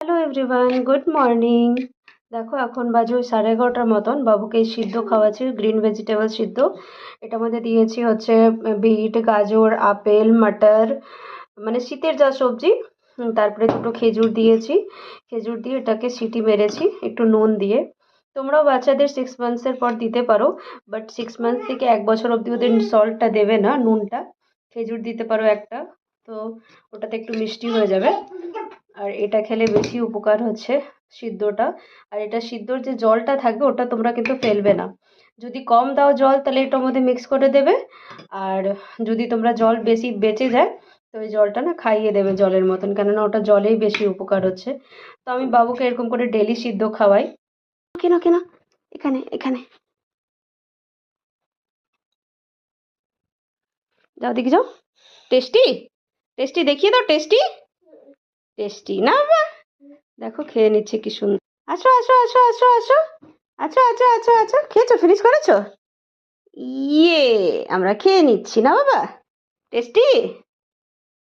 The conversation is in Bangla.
Hello everyone, good morning. দেখো এখন বাজে ওই 11:30টার মতন। বাবুকে সিদ্ধ খাওয়াচ্ছি, গ্রিন ভেজিটেবল সিদ্ধ। এটার মধ্যে দিয়েছি হচ্ছে বিট, গাজর, আপেল, মটর, মানে শীতের যা সবজি। তারপরে দুটো খেজুর দিয়েছি। খেজুর দিয়ে এটাকে সিটি মেরেছি একটু নুন দিয়ে। তোমরাও বাচ্চাদের 6 মান্থসের পর দিতে পারো, বাট 6 মান্থ থেকে 1 বছর অবধি ওদের সল্টটা দেবে না, নুনটা। খেজুর দিতে পারো একটা, তো ওটাতে একটু মিষ্টি হয়ে যাবে। আর এটা খেলে বেশি উপকার হচ্ছে সিদ্ধটা। আর এটা সিদ্ধর যে জলটা থাকবে ওটা তোমরা কিন্তু ফেলবে না। যদি কম দাও জল তাহলে এটার মধ্যে মিক্স করে দেবে। আর যদি তোমরা জল বেশি বেঁচে যায় তো ওই জলটা না খাইয়ে দেবে জলের মতন, কেননা ওটা জলেই বেশি উপকার হচ্ছে। তো আমি বাবুকে এরকম করে ডেলি সিদ্ধ খাওয়াই। কেন কেন, এখানে এখানে যাও, দেখি যাও। টেস্টি, টেস্টি দেখিয়ে দাও। টেস্টি, টেস্টি না বাবা? দেখো খেয়ে নিচ্ছে কি সুন্দর। আসো আসো আসো আসো আসো, আচ্ছা আচ্ছা আচ্ছা আচ্ছা, খেয়েছো, ফিনিশ করেছো? ইয়ে, আমরা খেয়ে নিচ্ছি না বাবা? টেস্টি।